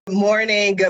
Good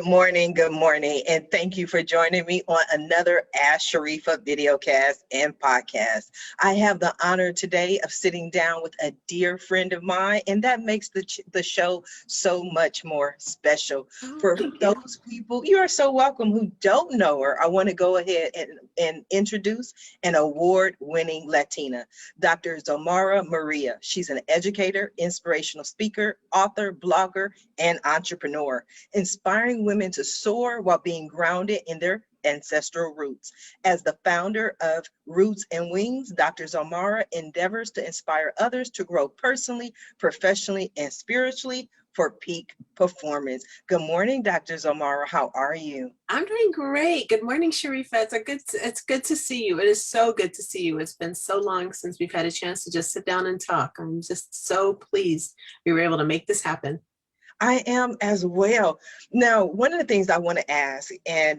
morning, and thank you for joining me on another Ask Sharifah videocast and podcast. I have the honor today of sitting down with a dear friend of mine, and that makes the show so much more special. For those people, you are so welcome, who don't know her, I want to go ahead and introduce an award-winning Latina, Dr. Zulmara Maria. She's an educator, inspirational speaker, author, blogger, and entrepreneur, inspiring women to soar while being grounded in their ancestral roots. As the founder of Roots and Wings, Dr. Zulmara endeavors to inspire others to grow personally, professionally, and spiritually for peak performance. Good morning, Dr. Zulmara. How are you? I'm doing great. Good morning, Sharifah. It's good to see you. It is so good to see you. It's been so long since we've had a chance to just sit down and talk. I'm just so pleased we were able to make this happen. I am as well. Now, one of the things I want to ask, and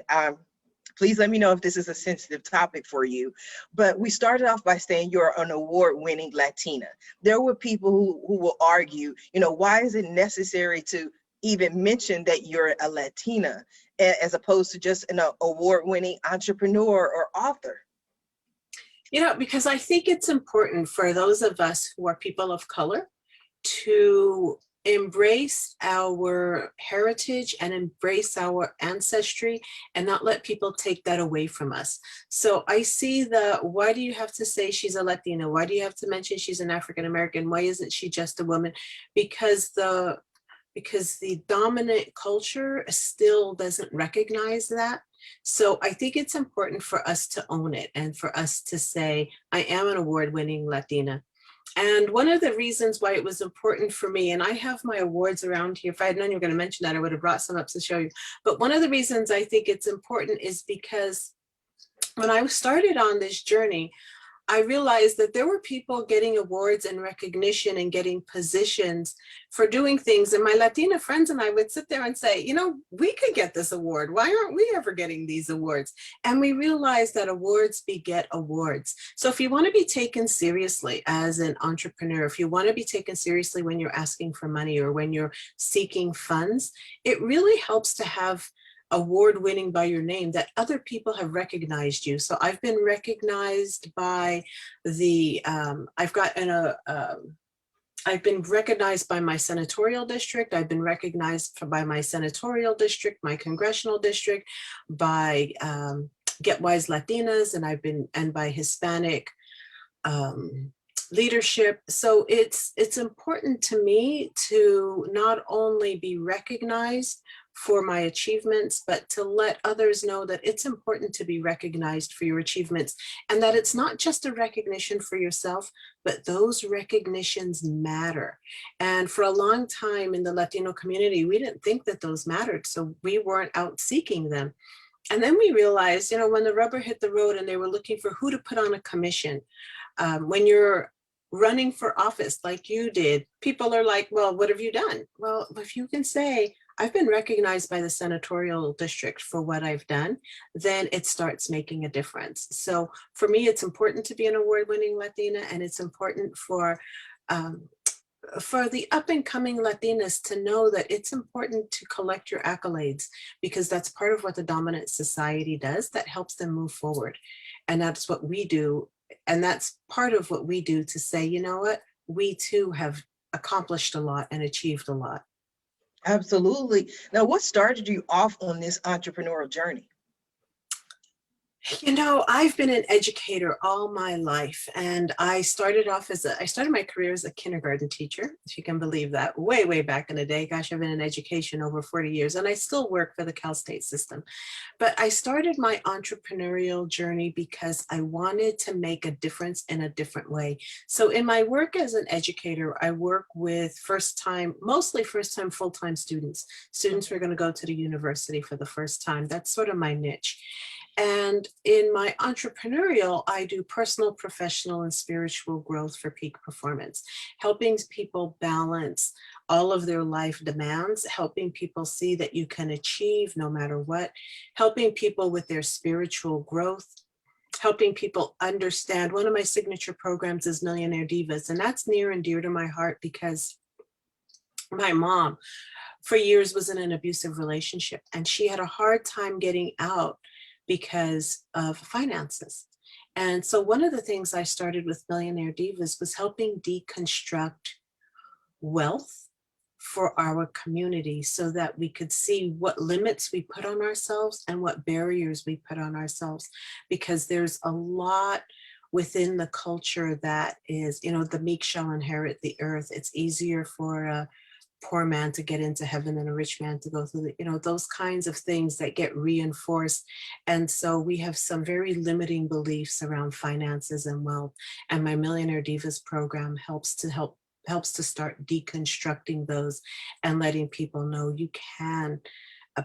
please let me know if this is a sensitive topic for you, but we started off by saying you're an award-winning Latina. There were people who will argue, why is it necessary to even mention that you're a Latina as opposed to just an award-winning entrepreneur or author? Because I think it's important for those of us who are people of color to embrace our heritage and embrace our ancestry and not let people take that away from us. So I see why do you have to say she's a Latina? Why do you have to mention she's an African American? Why isn't she just a woman? Because the dominant culture still doesn't recognize that. So I think it's important for us to own it and for us to say, I am an award-winning Latina. And one of the reasons why it was important for me, and I have my awards around here. If I had known you were going to mention that, I would have brought some up to show you. But one of the reasons I think it's important is because when I started on this journey, I realized that there were people getting awards and recognition and getting positions for doing things. And my Latina friends and I would sit there and say, we could get this award. Why aren't we ever getting these awards? And we realized that awards beget awards. So if you want to be taken seriously as an entrepreneur, if you want to be taken seriously when you're asking for money or when you're seeking funds, it really helps to have award-winning by your name, that other people have recognized you. So I've been recognized by I've been recognized by my senatorial district. I've been recognized by my senatorial district, my congressional district, by Get Wise Latinas, and by Hispanic leadership. So it's important to me to not only be recognized for my achievements, but to let others know that it's important to be recognized for your achievements, and that it's not just a recognition for yourself, but those recognitions matter. And for a long time in the Latino community, we didn't think that those mattered, so we weren't out seeking them. And then we realized, when the rubber hit the road and they were looking for who to put on a commission, when you're running for office like you did, people are like, well, what have you done? Well, if you can say, I've been recognized by the senatorial district for what I've done, then it starts making a difference. So for me, it's important to be an award-winning Latina, and it's important for the up-and-coming Latinas to know that it's important to collect your accolades, because that's part of what the dominant society does that helps them move forward. And that's what we do. And that's part of what we do to say, you know what, we too have accomplished a lot and achieved a lot. Absolutely. Now, what started you off on this entrepreneurial journey? I've been an educator all my life, and I started my career as a kindergarten teacher, if you can believe that, way, way back in the day. Gosh, I've been in education over 40 years, and I still work for the Cal State system. But I started my entrepreneurial journey because I wanted to make a difference in a different way. So in my work as an educator, I work with mostly first-time full-time students who are going to go to the university for the first time. That's sort of my niche. And in my entrepreneurial, I do personal, professional, and spiritual growth for peak performance, helping people balance all of their life demands, helping people see that you can achieve no matter what, helping people with their spiritual growth, helping people understand. One of my signature programs is Millionaire Divas, and that's near and dear to my heart because my mom, for years was in an abusive relationship, and she had a hard time getting out because of finances. And so one of the things I started with Millionaire Divas was helping deconstruct wealth for our community so that we could see what limits we put on ourselves and what barriers we put on ourselves. Because there's a lot within the culture that is, the meek shall inherit the earth. It's easier for a poor man to get into heaven than a rich man to go through those kinds of things that get reinforced. And so we have some very limiting beliefs around finances and wealth. And my Millionaire Divas program helps to start deconstructing those and letting people know you can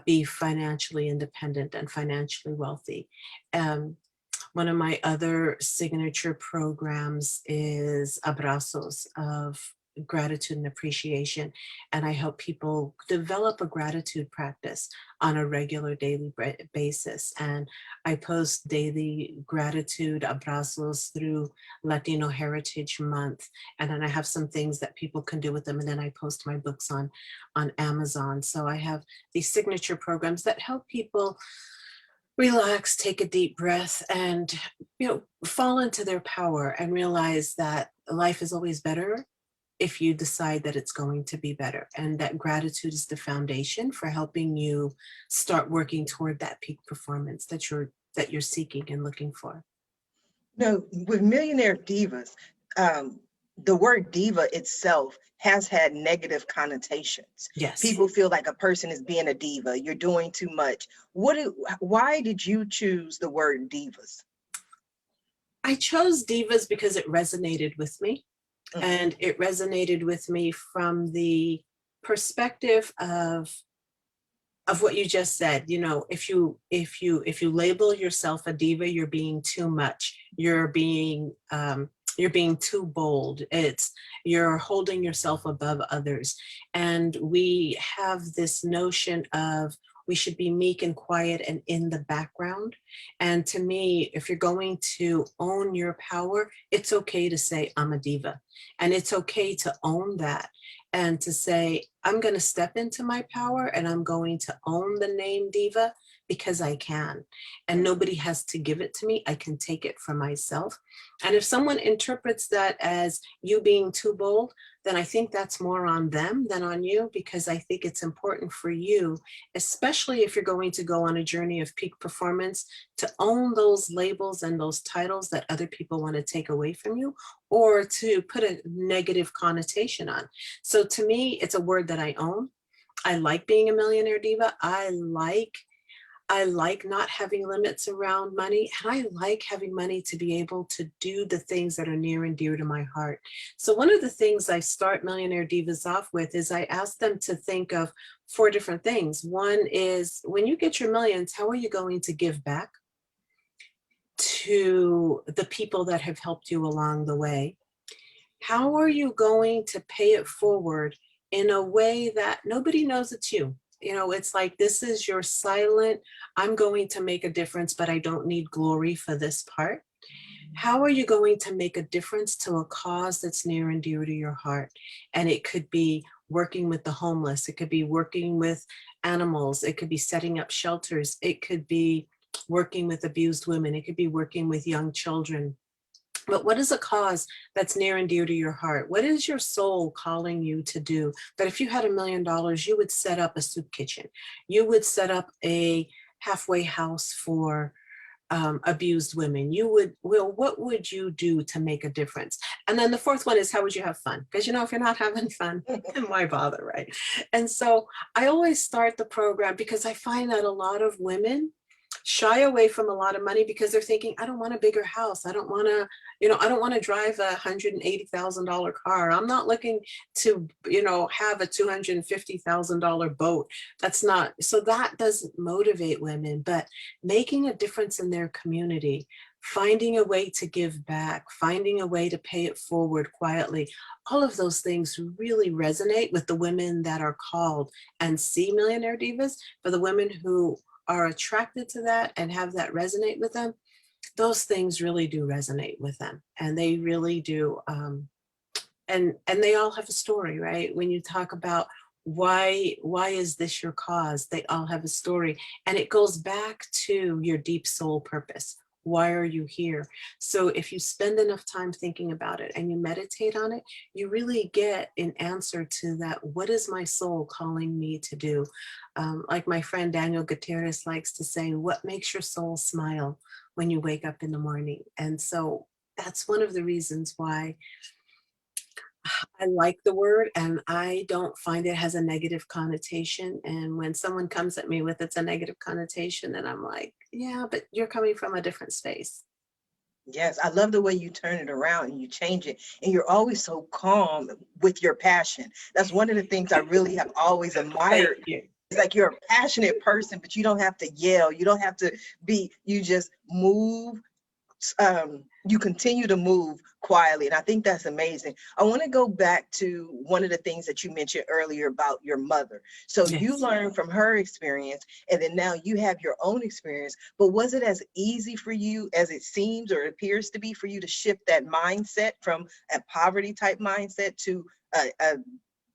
be financially independent and financially wealthy. One of my other signature programs is ABRAZOS, of gratitude and appreciation. And I help people develop a gratitude practice on a regular daily basis. And I post daily gratitude ABRAZOS through Latino Heritage Month. And then I have some things that people can do with them. And then I post my books on Amazon. So I have these signature programs that help people relax, take a deep breath, and fall into their power and realize that life is always better if you decide that it's going to be better, and that gratitude is the foundation for helping you start working toward that peak performance that you're seeking and looking for. No, with Millionaire Divas, the word diva itself has had negative connotations. Yes. People feel like a person is being a diva. You're doing too much. Why did you choose the word divas? I chose divas because it resonated with me. Mm-hmm. And it resonated with me from the perspective of what you just said. If you label yourself a diva, you're being too much. You're being too bold. You're holding yourself above others. And we have this notion of we should be meek and quiet and in the background. And to me, if you're going to own your power, it's okay to say, I'm a diva. And it's okay to own that and to say, I'm going to step into my power and I'm going to own the name diva because I can. And nobody has to give it to me. I can take it for myself. And if someone interprets that as you being too bold, then I think that's more on them than on you, because I think it's important for you, especially if you're going to go on a journey of peak performance, to own those labels and those titles that other people want to take away from you or to put a negative connotation on. So to me, it's a word that I own. I like being a millionaire diva. I like not having limits around money, and I like having money to be able to do the things that are near and dear to my heart. So one of the things I start Millionaire Divas off with is I ask them to think of 4 different things. One is, when you get your millions, how are you going to give back to the people that have helped you along the way? How are you going to pay it forward in a way that nobody knows it's you? It's like, this is your silent, I'm going to make a difference, but I don't need glory for this part. How are you going to make a difference to a cause that's near and dear to your heart? And it could be working with the homeless. It could be working with animals. It could be setting up shelters. It could be working with abused women. It could be working with young children. But what is a cause that's near and dear to your heart? What is your soul calling you to do? That if you had $1 million, you would set up a soup kitchen. You would set up a halfway house for abused women. What would you do to make a difference? And then the 4th one is, how would you have fun? Because, if you're not having fun, then why bother, right? And so I always start the program because I find that a lot of women shy away from a lot of money because they're thinking, I don't want a bigger house. I don't want to, I don't want to drive a $180,000 car. I'm not looking to, have a $250,000 boat. So that doesn't motivate women. But making a difference in their community, finding a way to give back, finding a way to pay it forward quietly, all of those things really resonate with the women that are called and see Millionaire Divas. For the women who are attracted to that and have that resonate with them, those things really do resonate with them, and they really do. And they all have a story, right? When you talk about Why is this your cause? They all have a story. And it goes back to your deep soul purpose. Why are you here? So if you spend enough time thinking about it and you meditate on it, you really get an answer to that. What is my soul calling me to do? Like my friend Daniel Gutierrez likes to say, what makes your soul smile when you wake up in the morning? And so that's one of the reasons why I like the word, and I don't find it has a negative connotation. And when someone comes at me with it's a negative connotation, then I'm like, yeah, but you're coming from a different space. Yes, I love the way you turn it around and you change it. And you're always so calm with your passion. That's one of the things I really have always Thank admired. you. It's like you're a passionate person, but you don't have to yell. You don't have to you just move. You continue to move quietly. And I think that's amazing. I want to go back to one of the things that you mentioned earlier about your mother. So you Yes. learned from her experience, and then now you have your own experience. But was it as easy for you as it seems or appears to be for you to shift that mindset from a poverty type mindset to a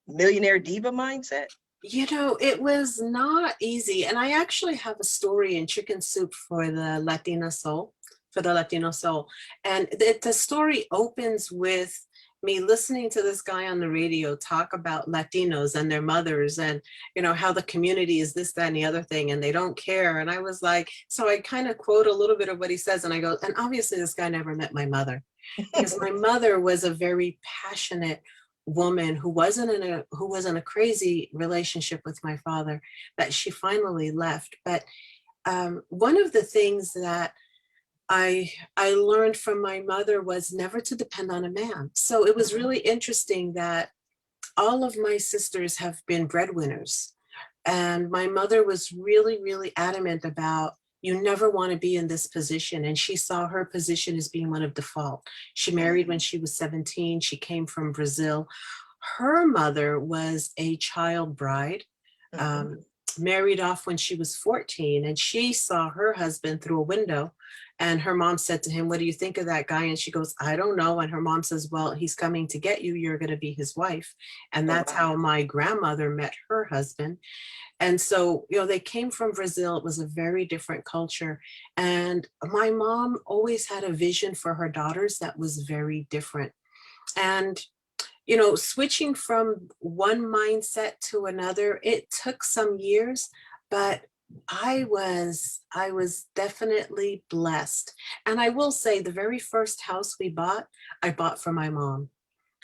millionaire diva mindset? You know, it was not easy. And I actually have a story in Chicken Soup for the Latina Soul, for the Latino Soul. And the story opens with me listening to this guy on the radio talk about Latinos and their mothers and, you know, how the community is this, that, and the other thing, and they don't care. And I was like, so I kind of quote a little bit of what he says. And I go, and obviously this guy never met my mother, because my mother was a very passionate woman who wasn't a crazy relationship with my father, that she finally left. But one of the things that I learned from my mother was never to depend on a man. So it was really interesting that all of my sisters have been breadwinners. And my mother was really, really adamant about, you never want to be in this position. And she saw her position as being one of default. She married when she was 17. She came from Brazil. Her mother was a child bride, Mhm. um, married off when she was 14. And she saw her husband through a window. And her mom said to him, what do you think of that guy? And she goes, I don't know. And her mom says, well, he's coming to get you. You're going to be his wife. And Oh, that's wow. how my grandmother met her husband. And so, you know, they came from Brazil. It was a very different culture. And my mom always had a vision for her daughters that was very different. And, you know, switching from one mindset to another, it took some years, but I was definitely blessed. And I will say the very first house we bought, I bought for my mom.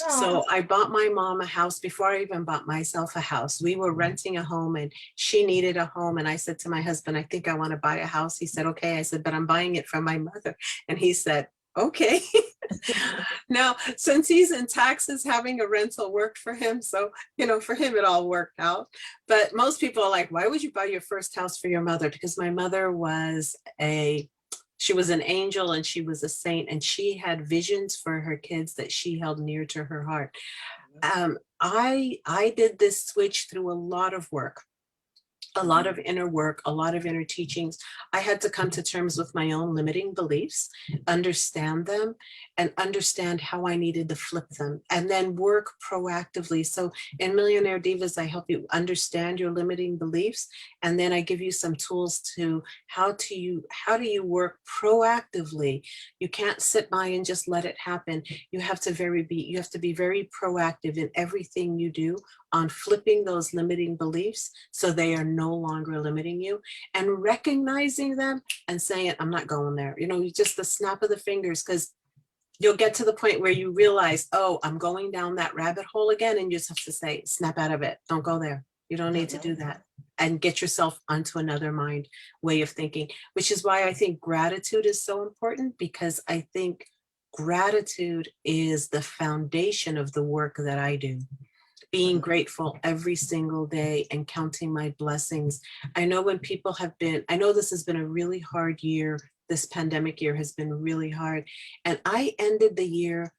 Oh, So I bought my mom a house before I even bought myself a house. We were renting a home and she needed a home. And I said to my husband, I think I want to buy a house. He said, okay. I said, but I'm buying it from my mother. And he said, okay. Now, since he's in taxes, having a rental worked for him. So, you know, for him, it all worked out. But most people are like, why would you buy your first house for your mother? Because my mother was she was an angel and she was a saint, and she had visions for her kids that she held near to her heart. I did this switch through a lot of work, a lot of inner work, a lot of inner teachings. I had to come to terms with my own limiting beliefs, understand them, and understand how I needed to flip them, and then work proactively. So in Millionaire Divas, I help you understand your limiting beliefs, and then I give you some tools to how do you work proactively. You can't sit by and just let it happen. You have to be very proactive in everything you do on flipping those limiting beliefs so they are no longer limiting you, and recognizing them and saying, I'm not going there. You know, just the snap of the fingers, because you'll get to the point where you realize, oh, I'm going down that rabbit hole again. And you just have to say, snap out of it. Don't go there. You don't need to do that. And get yourself onto another way of thinking, which is why I think gratitude is so important, because I think gratitude is the foundation of the work that I do. Being grateful every single day and counting my blessings. I know I know this has been a really hard year. This pandemic year has been really hard. And I ended the year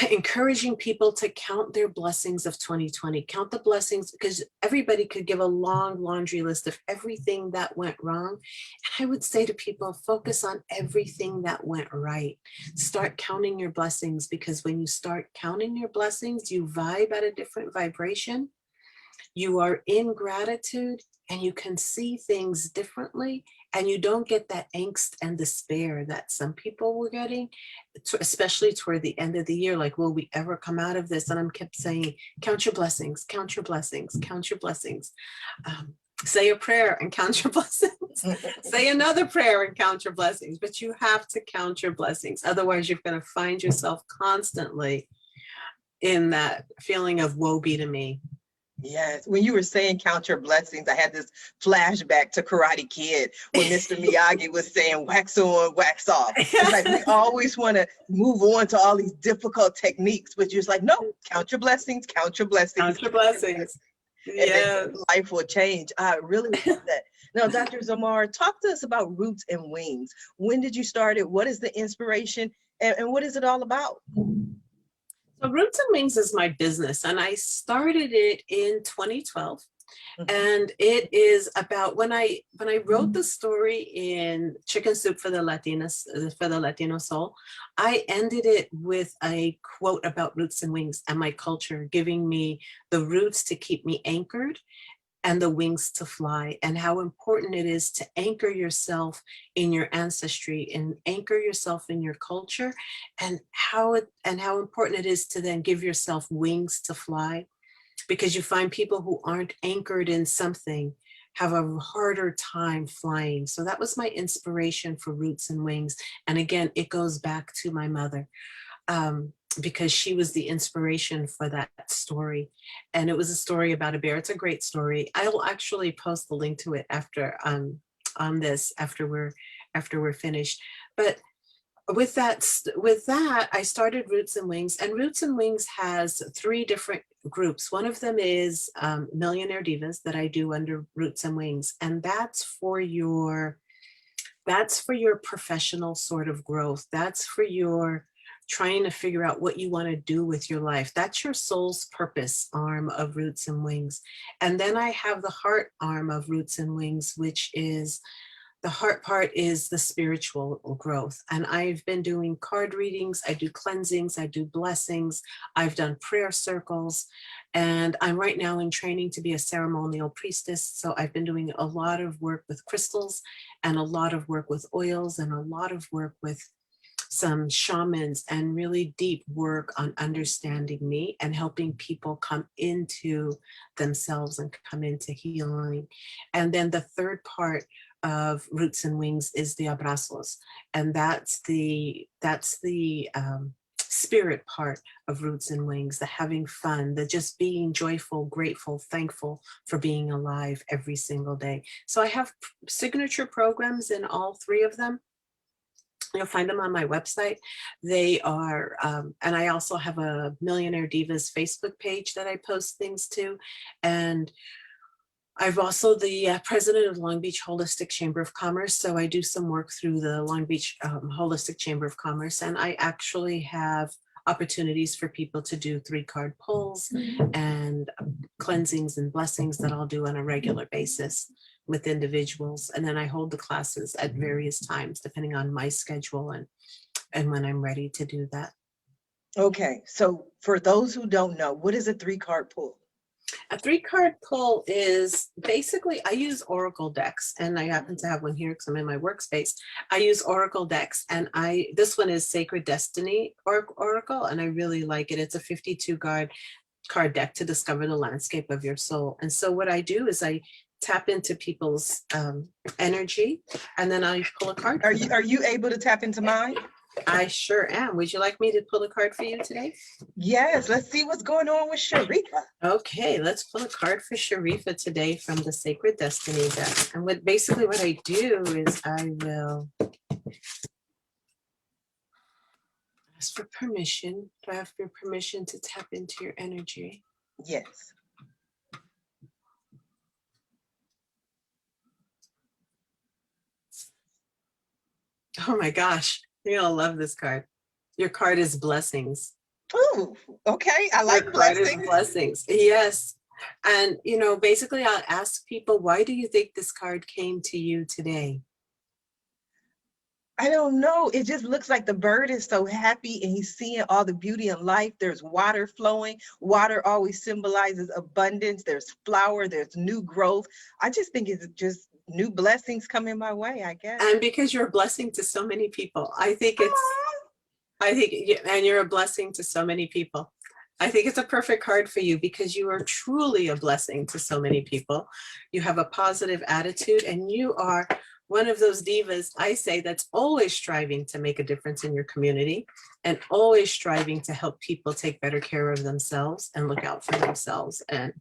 encouraging people to count their blessings of 2020, count the blessings, because everybody could give a long laundry list of everything that went wrong. And I would say to people, focus on everything that went right. Start counting your blessings, because when you start counting your blessings, you vibe at a different vibration. you are in gratitude and you can see things differently, and you don't get that angst and despair that some people were getting, especially toward the end of the year, like, will we ever come out of this? And I'm kept saying, count your blessings, count your blessings, count your blessings. Say a prayer and count your blessings. Say another prayer and count your blessings. But you have to count your blessings. Otherwise, you're going to find yourself constantly in that feeling of woe be to me. Yes, when you were saying count your blessings, I had this flashback to Karate Kid when Mr. Miyagi was saying wax on, wax off. It's like we always want to move on to all these difficult techniques, but you're just like, no, count your blessings, count your blessings. Count your blessings. Yeah, life will change. I really love that. Now, Dr. Zulmara, talk to us about Roots and Wings. When did you start it? What is the inspiration? And what is it all about? So Roots and Wings is my business, and I started it in 2012. And it is about when I wrote the story in Chicken Soup for the Latinas, for the Latino Soul, I ended it with a quote about roots and wings and my culture, giving me the roots to keep me anchored and the wings to fly, and how important it is to anchor yourself in your ancestry and anchor yourself in your culture, and how important it is to then give yourself wings to fly, because you find people who aren't anchored in something have a harder time flying. So that was my inspiration for Roots and Wings. And again, it goes back to my mother. Because she was the inspiration for that story. And it was a story about a bear. It's a great story. I will actually post the link to it after on this, after we're finished. But with that, I started Roots and Wings, and Roots and Wings has 3 different groups. One of them is Millionaire Divas that I do under Roots and Wings. And that's for your professional sort of growth. That's for your trying to figure out what you want to do with your life. That's your soul's purpose arm of Roots and Wings. And then I have the heart arm of Roots and Wings, which is the heart part is the spiritual growth. And I've been doing card readings, I do cleansings, I do blessings, I've done prayer circles, and I'm right now in training to be a ceremonial priestess. So I've been doing a lot of work with crystals and a lot of work with oils and a lot of work with some shamans, and really deep work on understanding me and helping people come into themselves and come into healing. And then the third part of Roots and Wings is the ABRAZOS, and that's the spirit part of Roots and Wings, the having fun, the just being joyful, grateful, thankful for being alive every single day. So I have signature programs in all 3 of them. You'll find them on my website. They are, and I also have a Millionaire Divas Facebook page that I post things to. And I've also the president of Long Beach Holistic Chamber of Commerce. So I do some work through the Long Beach Holistic Chamber of Commerce. And I actually have opportunities for people to do 3-card pulls and cleansings and blessings that I'll do on a regular basis with individuals. And then I hold the classes at various times, depending on my schedule and when I'm ready to do that. Okay, so for those who don't know, what is a 3-card pull? A 3-card pull is basically, I use Oracle decks, and I happen to have one here because I'm in my workspace. I use Oracle decks, and this one is Sacred Destiny Oracle, and I really like it. It's a 52 card deck to discover the landscape of your soul. And so what I do is I tap into people's energy, and then I pull a card. Are you able to tap into mine? I sure am. Would you like me to pull a card for you today? Yes, let's see what's going on with Sharifah. Okay, let's pull a card for Sharifah today from the Sacred Destiny deck. And basically what I do is I will ask for permission. Do I have your permission to tap into your energy? Yes. Oh my gosh, you're gonna love this card. Your card is blessings. Oh, okay. I like blessings. Blessings. Yes. And, basically I'll ask people, why do you think this card came to you today? I don't know. It just looks like the bird is so happy and he's seeing all the beauty in life. There's water flowing. Water always symbolizes abundance. There's flower, there's new growth. I just think it's just new blessings coming my way, I guess. And because you're a blessing to so many people, and you're a blessing to so many people. I think it's a perfect card for you because you are truly a blessing to so many people. You have a positive attitude and you are one of those divas, I say, that's always striving to make a difference in your community and always striving to help people take better care of themselves and look out for themselves. And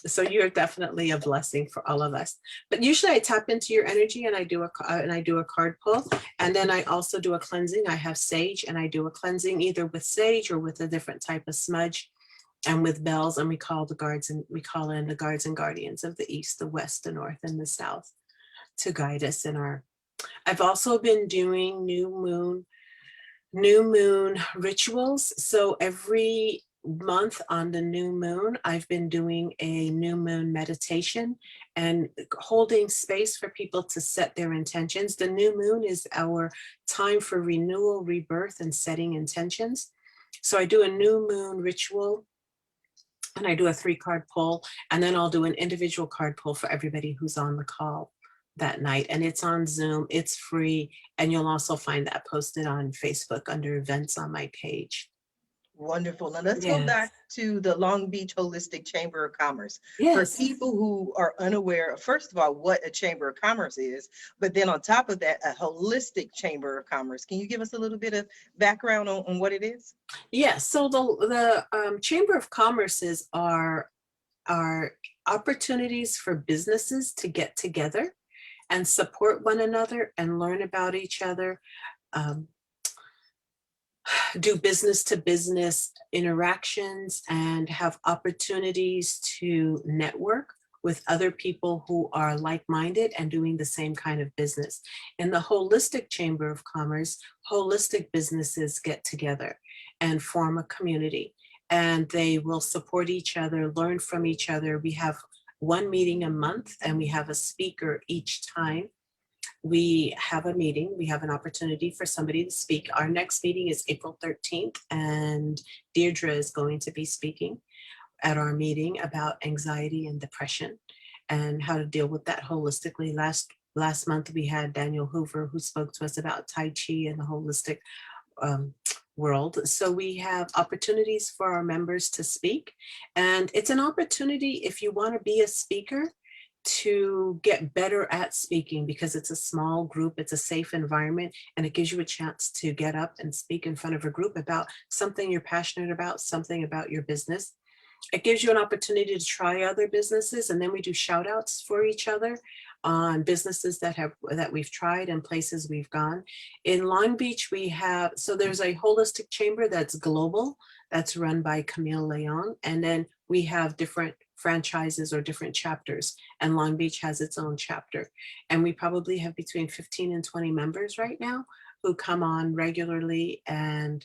so you're definitely a blessing for all of us. But usually I tap into your energy and I do a card pull, and then I also do a cleansing. I have sage and I do a cleansing either with sage or with a different type of smudge and with bells, and we call in the guards and guardians of the east, the west, the north, and the south to guide us in our. I've also been doing new moon rituals. So every month on the new moon, I've been doing a new moon meditation and holding space for people to set their intentions. The new moon is our time for renewal, rebirth, and setting intentions. So I do a new moon ritual and I do a 3-card pull, and then I'll do an individual card pull for everybody who's on the call that night. And it's on Zoom, it's free. And you'll also find that posted on Facebook under events on my page. Wonderful. Now let's go Yes. back to the Long Beach Holistic Chamber of Commerce. Yes. For people who are unaware, first of all, what a Chamber of Commerce is, but then on top of that, a holistic Chamber of Commerce. Can you give us a little bit of background on what it is? Yes. So the Chamber of Commerces are opportunities for businesses to get together and support one another and learn about each other. Do business to business interactions and have opportunities to network with other people who are like-minded and doing the same kind of business. In the Holistic Chamber of Commerce, holistic businesses get together and form a community, and they will support each other, learn from each other. We have one meeting a month and we have a speaker each time we have a meeting. We have an opportunity for somebody to speak. Our next meeting is April 13th, and Deirdre is going to be speaking at our meeting about anxiety and depression and how to deal with that holistically. Last month, we had Daniel Hoover, who spoke to us about Tai Chi and the holistic world. So we have opportunities for our members to speak. And it's an opportunity, if you want to be a speaker, to get better at speaking, because it's a small group, it's a safe environment, and it gives you a chance to get up and speak in front of a group about something you're passionate about, something about your business. It gives you an opportunity to try other businesses, and then we do shout outs for each other on businesses that we've tried and places we've gone. In Long Beach, there's a holistic chamber that's global, that's run by Camille Leon, and then we have different franchises or different chapters, and Long Beach has its own chapter. And we probably have between 15 and 20 members right now who come on regularly and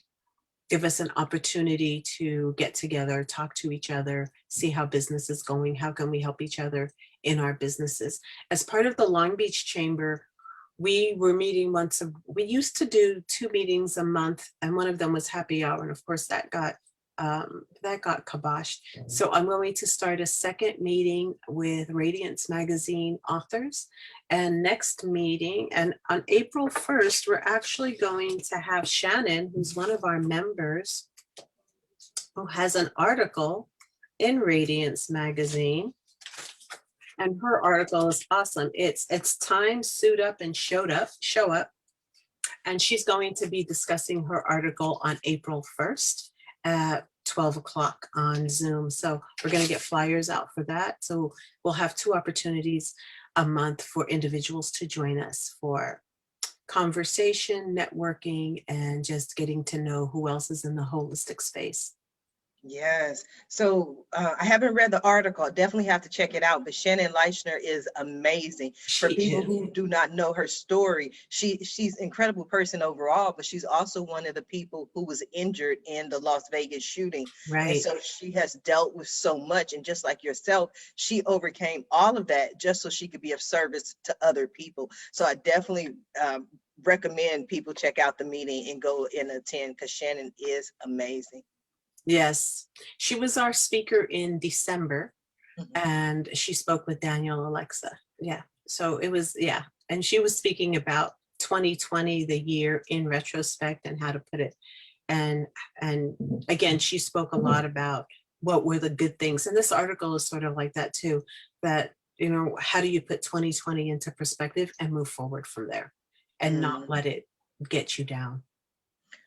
give us an opportunity to get together, talk to each other, see how business is going, how can we help each other in our businesses. As part of the Long Beach Chamber, we were meeting we used to do 2 meetings a month, and one of them was happy hour, and of course that got kiboshed. So I'm going to start a second meeting with Radiance Magazine authors, and next meeting, and on April 1st, we're actually going to have Shannon, who's one of our members, who has an article in Radiance Magazine, and her article is awesome. It's time, suit up, and show up. And she's going to be discussing her article on April 1st at 12 o'clock on Zoom. So we're going to get flyers out for that. So we'll have 2 opportunities a month for individuals to join us for conversation, networking, and just getting to know who else is in the holistic space. Yes. So I haven't read the article. I definitely have to check it out. But Shannon Leichner is amazing. For She people is. who do not know her story, she's an incredible person overall, but she's also one of the people who was injured in the Las Vegas shooting. And Right. so she has dealt with so much. And just like yourself, she overcame all of that just so she could be of service to other people. So I definitely recommend people check out the meeting and go and attend because Shannon is amazing. Yes. She was our speaker in December, Mhm. and she spoke with Daniel Alexa. Yeah. So it was, yeah. And she was speaking about 2020, the year in retrospect, and how to put it. And and again, she spoke a lot about what were the good things. And this article is sort of like that too, that, you know, how do you put 2020 into perspective and move forward from there and not Mm. let it get you down?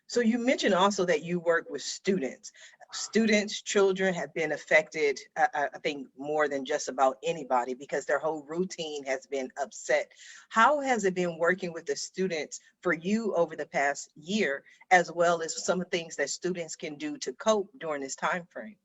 So you mentioned also that you work with students. Students, children have been affected, I think, more than just about anybody because their whole routine has been upset. How has it been working with the students for you over the past year, as well as some of the things that students can do to cope during this time frame?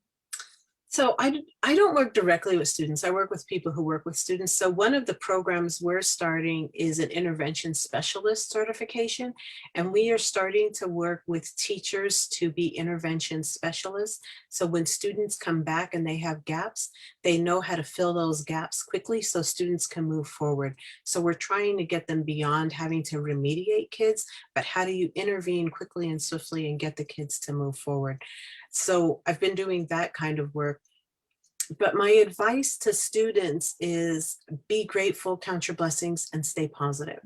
So I don't work directly with students. I work with people who work with students. So one of the programs we're starting is an intervention specialist certification. And we are starting to work with teachers to be intervention specialists. So when students come back and they have gaps, they know how to fill those gaps quickly so students can move forward. So we're trying to get them beyond having to remediate kids, but how do you intervene quickly and swiftly and get the kids to move forward? So I've been doing that kind of work. But my advice to students is be grateful, count your blessings, and stay positive.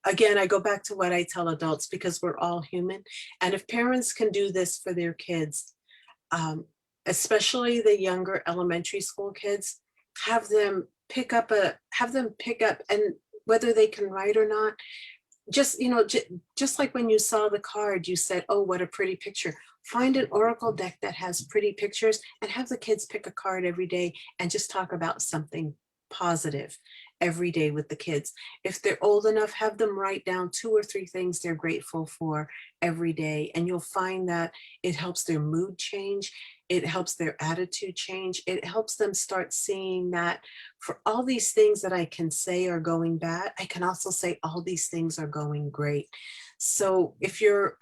Again, I go back to what I tell adults because we're all human. And if parents can do this for their kids, especially the younger elementary school kids, have them pick up, and whether they can write or not, just, you know, just like when you saw the card, you said, oh, what a pretty picture. Find an oracle deck that has pretty pictures and have the kids pick a card every day and just talk about something positive every day with the kids. If they're old enough, have them write down 2 or 3 things they're grateful for every day. And you'll find that it helps their mood change. It helps their attitude change. It helps them start seeing that for all these things that I can say are going bad, I can also say all these things are going great. So if you're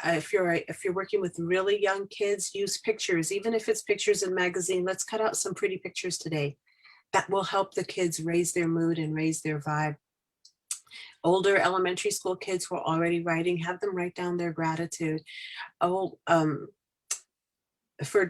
working with really young kids, use pictures, even if it's pictures in magazine. Let's cut out some pretty pictures today. That will help the kids raise their mood and raise their vibe. Older elementary school kids who are already writing, have them write down their gratitude. Oh, for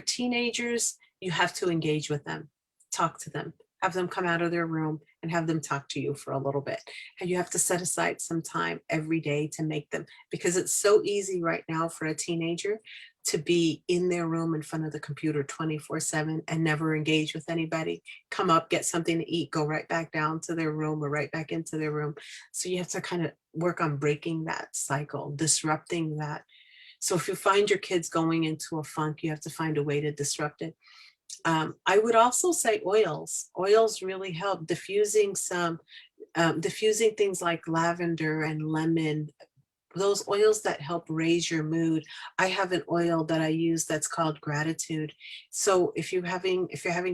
teenagers, you have to engage with them, talk to them, have them come out of their room and have them talk to you for a little bit. And you have to set aside some time every day to make them, because it's so easy right now for a teenager to be in their room in front of the computer 24/7 and never engage with anybody. Come up, get something to eat, go right back down to their room or right back into their room. So you have to kind of work on breaking that cycle, disrupting that. So if you find your kids going into a funk, you have to find a way to disrupt it. I would also say oils. Oils really help diffusing things like lavender and lemon, those oils that help raise your mood. I have an oil that I use that's called Gratitude. So if you're having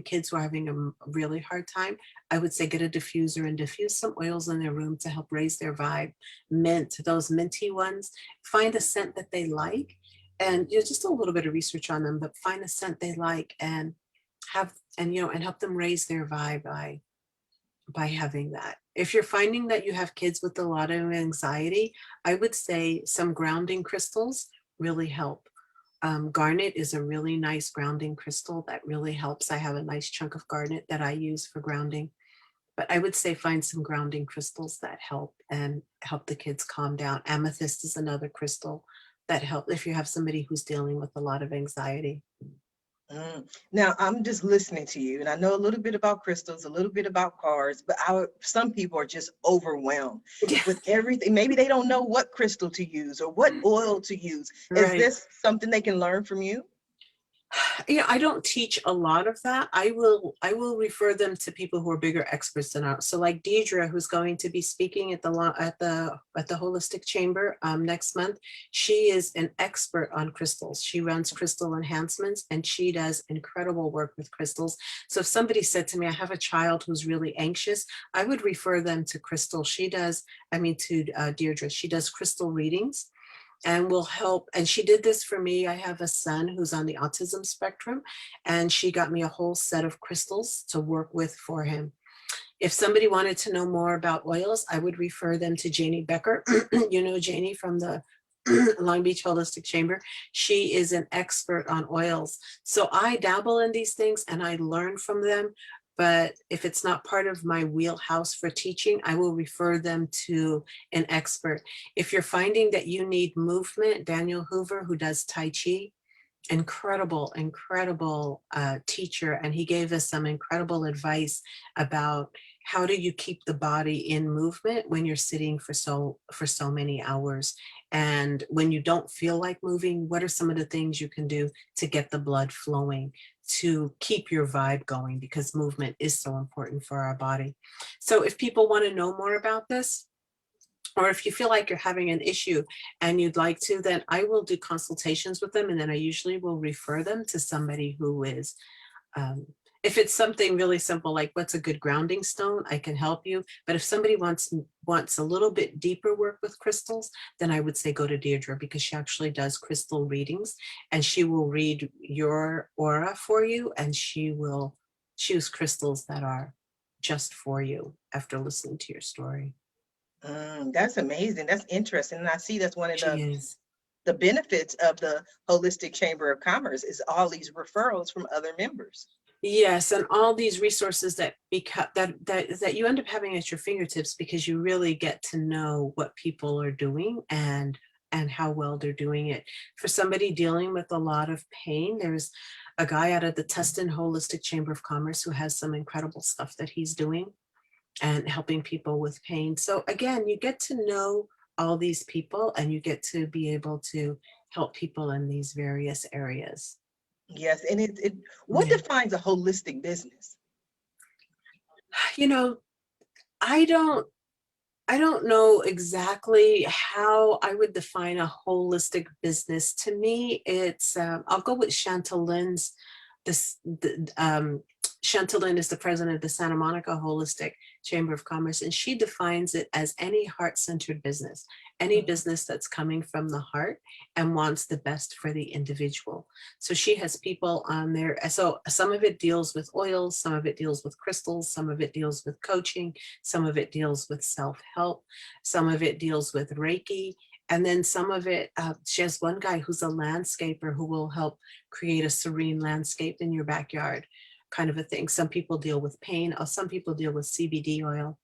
kids who are having a really hard time, I would say get a diffuser and diffuse some oils in their room to help raise their vibe. Mint, those minty ones. Find a scent that they like, and just a little bit of research on them, but find a scent they like and help them raise their vibe by having that. If you're finding that you have kids with a lot of anxiety, I would say some grounding crystals really help. Garnet is a really nice grounding crystal that really helps. I have a nice chunk of garnet that I use for grounding. But I would say find some grounding crystals that help and help the kids calm down. Amethyst is another crystal that helps if you have somebody who's dealing with a lot of anxiety. Now, I'm just listening to you, and I know a little bit about crystals, a little bit about cards, but some people are just overwhelmed Yeah, with everything. Maybe they don't know what crystal to use or what oil to use. Is right. this something they can learn from you? I don't teach a lot of that. I will refer them to people who are bigger experts than us. So like Deidre, who's going to be speaking at the Holistic Chamber next month. She is an expert on crystals. She runs crystal enhancements and she does incredible work with crystals. So if somebody said to me, I have a child who's really anxious, I would refer them to crystal. To Deirdre. She does crystal readings and will help. And she did this for me. I have a son who's on the autism spectrum, and she got me a whole set of crystals to work with for him. If somebody wanted to know more about oils, I would refer them to Janie Becker. You know Janie from the Long Beach Holistic Chamber. She is an expert on oils. So I dabble in these things and I learn from them. But if it's not part of my wheelhouse for teaching, I will refer them to an expert. If you're finding that you need movement, Daniel Hoover, who does Tai Chi, incredible teacher, and he gave us some incredible advice about how do you keep the body in movement when you're sitting for so many hours, and when you don't feel like moving, what are some of the things you can do to get the blood flowing, to keep your vibe going, because movement is so important for our body. So if people want to know more about this, or if you feel like you're having an issue and you'd like to, then I will do consultations with them. And then I usually will refer them to somebody who is, if it's something really simple, like what's a good grounding stone, I can help you. But if somebody wants a little bit deeper work with crystals, then I would say go to Deirdre, because she actually does crystal readings and she will read your aura for you. And she will choose crystals that are just for you after listening to your story. That's amazing. That's interesting. And I see that's one of She is. the benefits of the Holistic Chamber of Commerce is all these referrals from other members. Yes, and all these resources that you end up having at your fingertips, because you really get to know what people are doing and how well they're doing it. For somebody dealing with a lot of pain, there's a guy out of the Tustin Holistic Chamber of Commerce who has some incredible stuff that he's doing and helping people with pain. So again, you get to know all these people and you get to be able to help people in these various areas. Yes, and what defines a holistic business? I don't know exactly how I would define a holistic business. To me, it's I'll go with Chantalin's. Chantalin is the president of the Santa Monica Holistic Chamber of Commerce, and she defines it as any heart-centered business, any business that's coming from the heart and wants the best for the individual. So she has people on there. So some of it deals with oils, some of it deals with crystals, some of it deals with coaching, some of it deals with self-help, some of it deals with Reiki. And then some of it, she has one guy who's a landscaper who will help create a serene landscape in your backyard, kind of a thing. Some people deal with pain, or some people deal with CBD oil.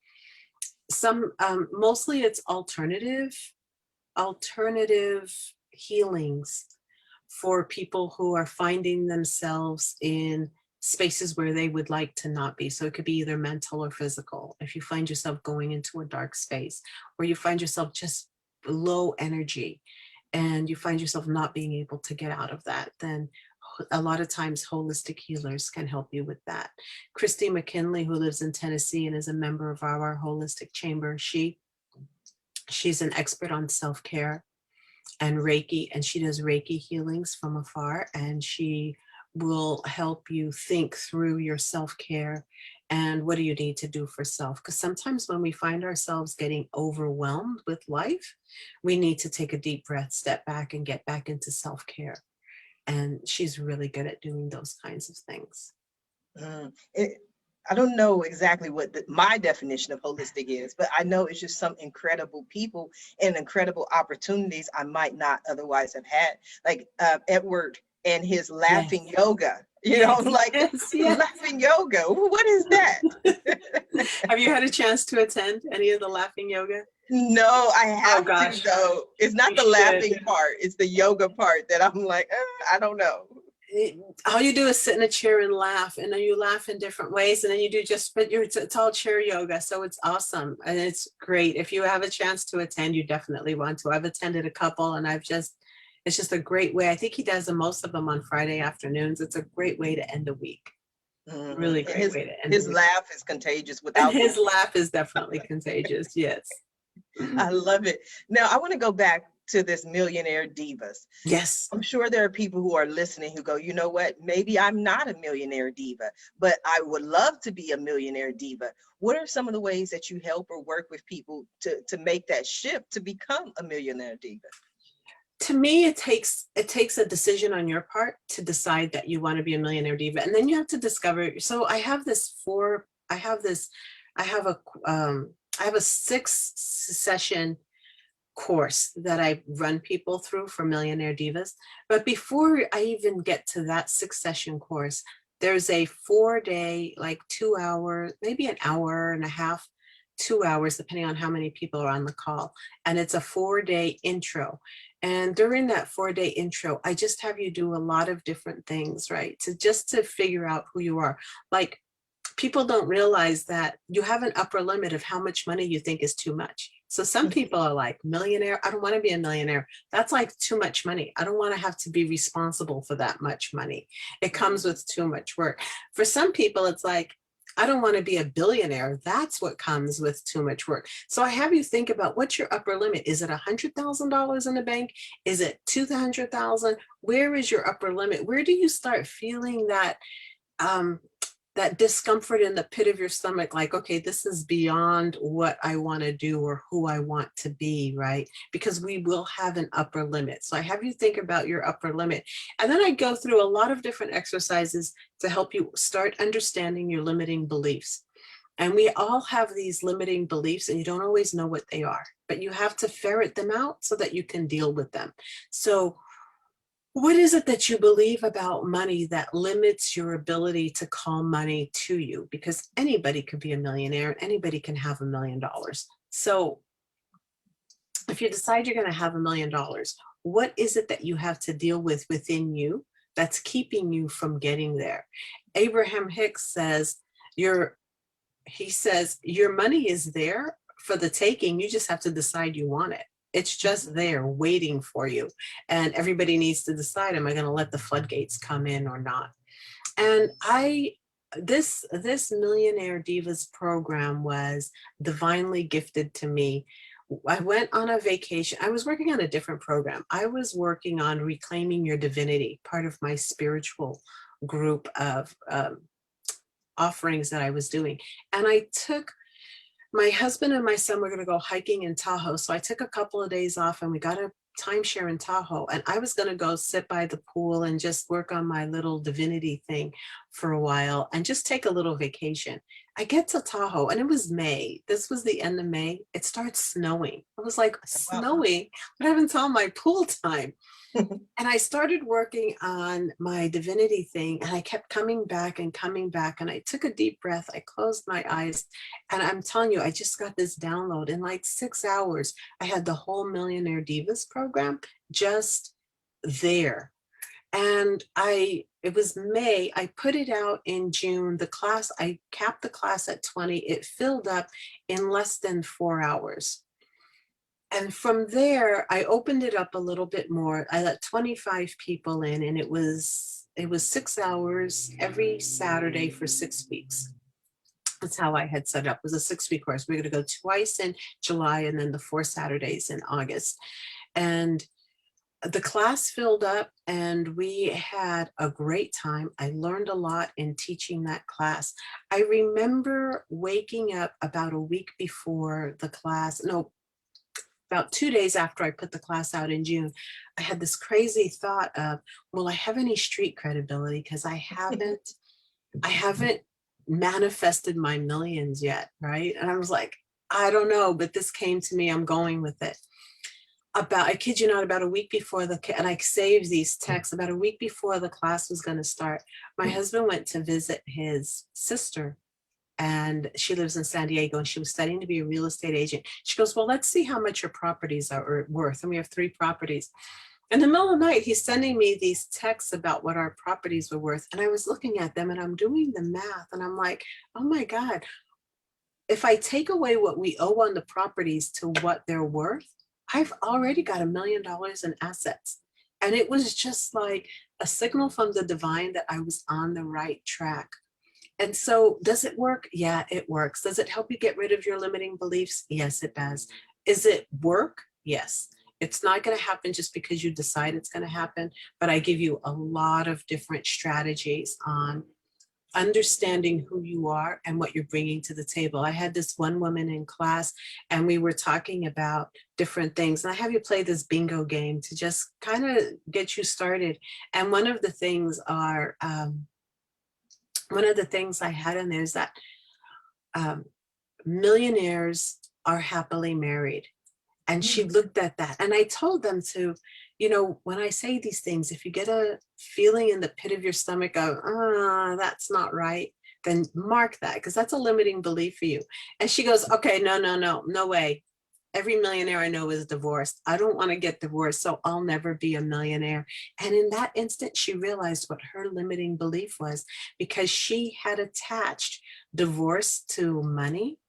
Some, mostly it's alternative healings for people who are finding themselves in spaces where they would like to not be. So it could be either mental or physical. If you find yourself going into a dark space, or you find yourself just low energy and you find yourself not being able to get out of that, then a lot of times holistic healers can help you with that. Christy McKinley, who lives in Tennessee and is a member of our holistic chamber, she's an expert on self-care and Reiki, and she does Reiki healings from afar, and she will help you think through your self-care and what do you need to do for self. Because sometimes when we find ourselves getting overwhelmed with life, we need to take a deep breath, step back, and get back into self-care. And she's really good at doing those kinds of things. I don't know exactly what my definition of holistic is, but I know it's just some incredible people and incredible opportunities I might not otherwise have had. Like Edward and his laughing yoga, laughing yoga. What is that? Have you had a chance to attend any of the laughing yoga? No, I have to though. It's not the laughing part. It's the yoga part that I'm like, I don't know. All you do is sit in a chair and laugh, and then you laugh in different ways, and then you do it's all chair yoga. So it's awesome and it's great. If you have a chance to attend, you definitely want to. I've attended a couple and I've just It's just a great way. I think he does most of them on Friday afternoons. It's a great way to end a week. Really And great way to end his a week. laugh is contagious And without his laugh is definitely contagious. Yes. I love it. Now, I want to go back to this Millionaire Divas. Yes. I'm sure there are people who are listening who go, you know what, maybe I'm not a millionaire diva, but I would love to be a millionaire diva. What are some of the ways that you help or work with people to make that shift to become a millionaire diva? To me, it takes a decision on your part to decide that you want to be a millionaire diva. And then you have to discover. So I have a 6-session course that I run people through for Millionaire Divas. But before I even get to that 6-session course, there's a 4-day, like 2 hour, maybe an hour and a half, 2 hours, depending on how many people are on the call. And it's a 4-day intro. And during that 4-day intro, I just have you do a lot of different things, right? To figure out who you are. Like, people don't realize that you have an upper limit of how much money you think is too much. So some people are like, millionaire, I don't want to be a millionaire. That's like too much money. I don't want to have to be responsible for that much money. It comes with too much work. For some people, it's like, I don't want to be a billionaire. That's what comes with too much work. So I have you think about, what's your upper limit? Is it $100,000 in the bank? Is it $200,000? Where is your upper limit? Where do you start feeling that that discomfort in the pit of your stomach, like, okay, this is beyond what I want to do or who I want to be, right? Because we will have an upper limit. So I have you think about your upper limit. And then I go through a lot of different exercises to help you start understanding your limiting beliefs. And we all have these limiting beliefs, and you don't always know what they are, but you have to ferret them out so that you can deal with them. So what is it that you believe about money that limits your ability to call money to you? Because anybody could be a millionaire and anybody can have $1 million. So if you decide you're going to have $1 million, what is it that you have to deal with within you that's keeping you from getting there? Abraham Hicks says, your money is there for the taking. You just have to decide you want it. It's just there waiting for you. And everybody needs to decide, am I going to let the floodgates come in or not? And this Millionaire Divas program was divinely gifted to me. I went on a vacation. I was working on a different program. I was working on Reclaiming Your Divinity, part of my spiritual group of offerings that I was doing. And my husband and my son were going to go hiking in Tahoe. So I took a couple of days off and we got a timeshare in Tahoe. And I was going to go sit by the pool and just work on my little divinity thing for a while and just take a little vacation. I get to Tahoe and it was May. This was the end of May. It starts snowing. I was like, snowing? What happened to all my pool time? And I started working on my divinity thing, and I kept coming back and coming back. And I took a deep breath. I closed my eyes, and I'm telling you, I just got this download. In like 6 hours, I had the whole Millionaire Divas program just there. And it was May. I put it out in June. The class, I capped the class at 20. It filled up in less than 4 hours. And from there, I opened it up a little bit more. I let 25 people in, and it was 6 hours every Saturday for 6 weeks. That's how I had set it up. It was a 6-week course. We're going to go twice in July and then the 4 Saturdays in August. And the class filled up and we had a great time. I learned a lot in teaching that class. I remember waking up about a week before the class, about 2 days after I put the class out in June. I had this crazy thought of, will I have any street credibility? Because I haven't manifested my millions yet, right? And I was like, I don't know, but this came to me, I'm going with it. I kid you not, about a week before and I saved these texts, about a week before the class was going to start, my husband went to visit his sister, and she lives in San Diego, and she was studying to be a real estate agent. She goes, well, let's see how much your properties are worth. And we have 3 properties. In the middle of the night, he's sending me these texts about what our properties were worth. And I was looking at them and I'm doing the math and I'm like, oh my God, if I take away what we owe on the properties to what they're worth, I've already got $1 million in assets. And it was just like a signal from the divine that I was on the right track. And so does it work? Yeah, it works. Does it help you get rid of your limiting beliefs? Yes, it does. Is it work? Yes. It's not going to happen just because you decide it's going to happen, but I give you a lot of different strategies on understanding who you are and what you're bringing to the table. I had this one woman in class and we were talking about different things. And I have you play this bingo game to just kind of get you started. And one of the things I had in there is that millionaires are happily married. And she looked at that and I told them to, when I say these things, if you get a feeling in the pit of your stomach of, that's not right, then mark that, because that's a limiting belief for you. And she goes, okay, no way. Every millionaire I know is divorced. I don't want to get divorced, so I'll never be a millionaire. And in that instant, she realized what her limiting belief was, because she had attached divorce to money.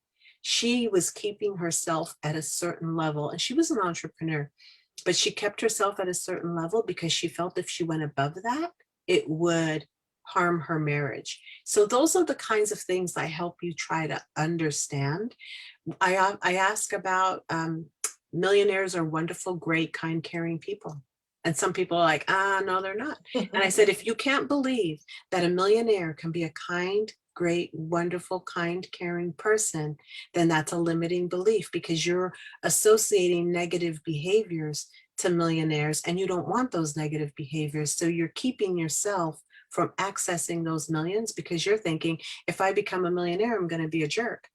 She was keeping herself at a certain level, and she was an entrepreneur, but she kept herself at a certain level because she felt if she went above that, it would harm her marriage. So those are the kinds of things I help you try to understand. I ask about millionaires are wonderful, great, kind, caring people. And some people are like, no, they're not. And I said, if you can't believe that a millionaire can be a kind, great, wonderful, kind, caring person, then that's a limiting belief, because you're associating negative behaviors to millionaires and you don't want those negative behaviors. So you're keeping yourself from accessing those millions because you're thinking, if I become a millionaire, I'm going to be a jerk.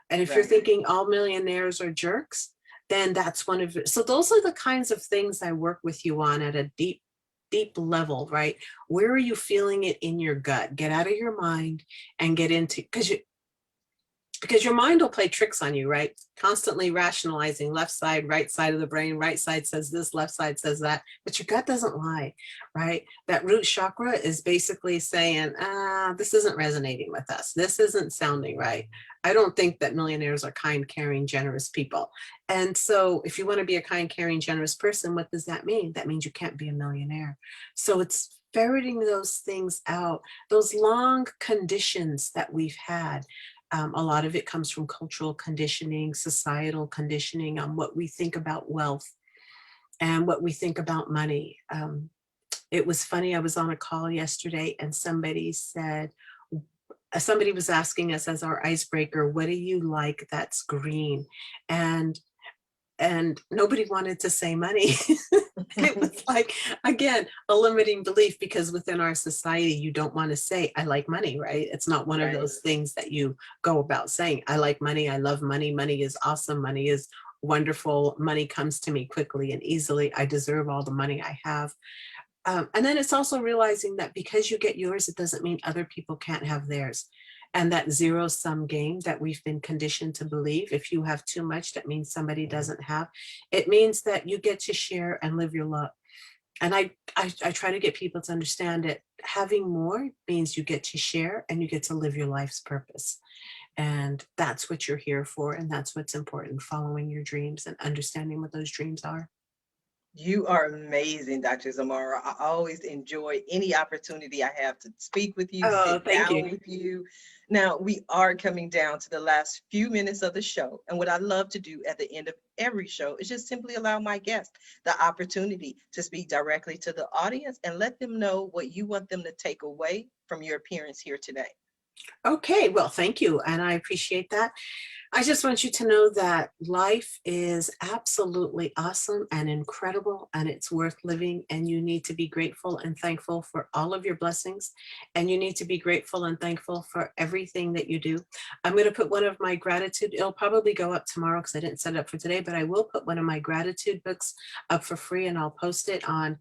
And if you're thinking all millionaires are jerks, then that's one of it. So those are the kinds of things I work with you on at a deep level, right? Where are you feeling it in your gut? Get out of your mind and get into, because your mind will play tricks on you, right? Constantly rationalizing left side, right side of the brain, right side says this, left side says that, but your gut doesn't lie, right? That root chakra is basically saying, this isn't resonating with us. This isn't sounding right. I don't think that millionaires are kind, caring, generous people. And so if you want to be a kind, caring, generous person, what does that mean? That means you can't be a millionaire. So it's ferreting those things out, those long conditions that we've had. A lot of it comes from cultural conditioning, societal conditioning on what we think about wealth and what we think about money. It was funny, I was on a call yesterday and somebody was asking us as our icebreaker, what do you like that's green? And nobody wanted to say money. It was like, again, a limiting belief, because within our society, you don't want to say, I like money, right? It's not one of those things that you go about saying, I like money, I love money, money is awesome, money is wonderful, money comes to me quickly and easily, I deserve all the money I have. And then it's also realizing that because you get yours, it doesn't mean other people can't have theirs. And that zero-sum game that we've been conditioned to believe, if you have too much, that means somebody doesn't have. It means that you get to share and live your love. And I try to get people to understand that having more means you get to share and you get to live your life's purpose. And that's what you're here for. And that's what's important, following your dreams and understanding what those dreams are. You are amazing, Dr. Zulmara. I always enjoy any opportunity I have to speak with you, Oh, sit thank down you. with you. Now, we are coming down to the last few minutes of the show. And what I love to do at the end of every show is just simply allow my guests the opportunity to speak directly to the audience and let them know what you want them to take away from your appearance here today. Okay, well, thank you. And I appreciate that. I just want you to know that life is absolutely awesome and incredible, and it's worth living. And you need to be grateful and thankful for all of your blessings. And you need to be grateful and thankful for everything that you do. I'm going to put one of my gratitude, it'll probably go up tomorrow because I didn't set it up for today, but I will put one of my gratitude books up for free and I'll post it on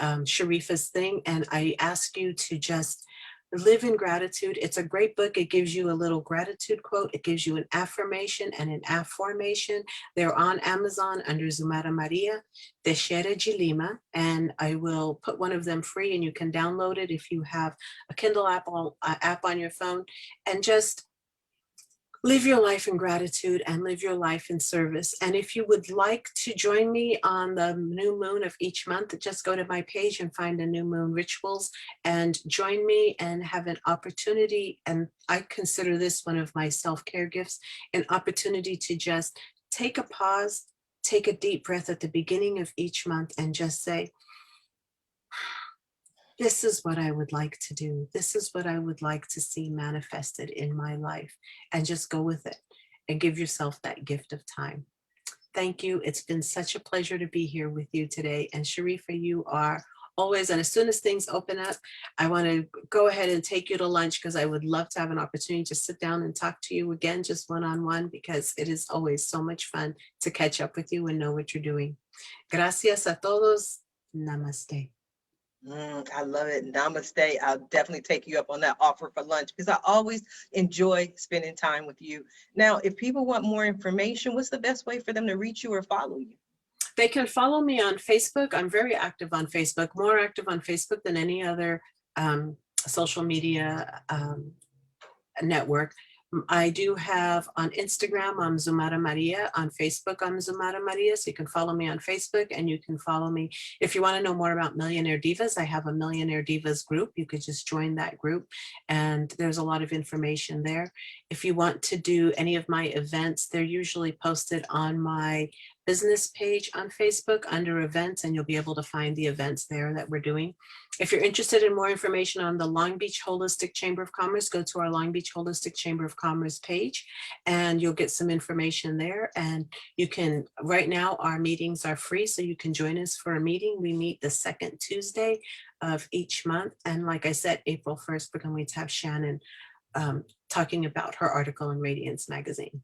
Sharifah's thing. And I ask you to just live in gratitude. It's a great book. It gives you a little gratitude quote. It gives you an affirmation and an affirmation. They're on Amazon under Zulmara Maria, Teixeira de Lima, and I will put one of them free and you can download it if you have a Kindle app on your phone, and just live your life in gratitude and live your life in service. And if you would like to join me on the new moon of each month, just go to my page and find the new moon rituals and join me and have an opportunity. And I consider this one of my self-care gifts, an opportunity to just take a pause, take a deep breath at the beginning of each month and just say, this is what I would like to do. This is what I would like to see manifested in my life, and just go with it and give yourself that gift of time. Thank you. It's been such a pleasure to be here with you today. And Sharifah, you are always, and as soon as things open up, I want to go ahead and take you to lunch, because I would love to have an opportunity to sit down and talk to you again, just one-on-one, because it is always so much fun to catch up with you and know what you're doing. Gracias a todos. Namaste. I love it. Namaste. I'll definitely take you up on that offer for lunch, because I always enjoy spending time with you. Now, if people want more information, what's the best way for them to reach you or follow you? They can follow me on Facebook. I'm very active on Facebook, more active on Facebook than any other social media network. I do have on Instagram, I'm Zulmara Maria. On Facebook, I'm Zulmara Maria. So you can follow me on Facebook, and you can follow me. If you want to know more about Millionaire Divas, I have a Millionaire Divas group. You could just join that group, and there's a lot of information there. If you want to do any of my events, they're usually posted on my business page on Facebook under events, and you'll be able to find the events there that we're doing. If you're interested in more information on the Long Beach Holistic Chamber of Commerce, go to our Long Beach Holistic Chamber of Commerce page, and you'll get some information there. And you can, right now, our meetings are free, so you can join us for a meeting. We meet the second Tuesday of each month. And like I said, April 1st, we're going to have Shannon talking about her article in Radiance magazine.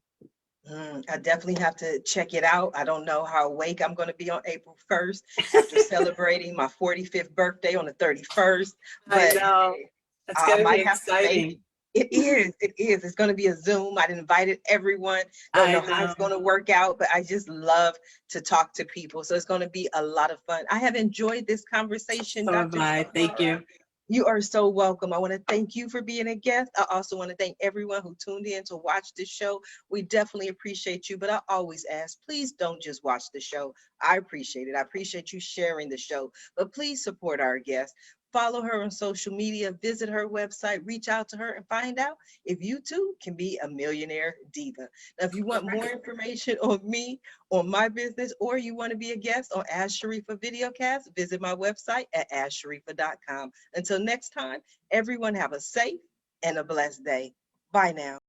I definitely have to check it out. I don't know how awake I'm going to be on April 1st after celebrating my 45th birthday on the 31st. But I know. That's I going to might be have to make exciting. it. It is. It's going to be a Zoom. I invited everyone. Don't know how it's going to work out, but I just love to talk to people. So it's going to be a lot of fun. I have enjoyed this conversation, So Dr. have I. Thank you. You are so welcome. I want to thank you for being a guest. I also want to thank everyone who tuned in to watch this show. We definitely appreciate you, but I always ask, please don't just watch the show. I appreciate it. I appreciate you sharing the show, but please support our guest. Follow her on social media, visit her website, reach out to her, and find out if you too can be a millionaire diva. Now, if you want more information on me, on my business, or you want to be a guest on Ask Sharifah Videocast, visit my website at AskSharifah.com. Until next time, everyone have a safe and a blessed day. Bye now.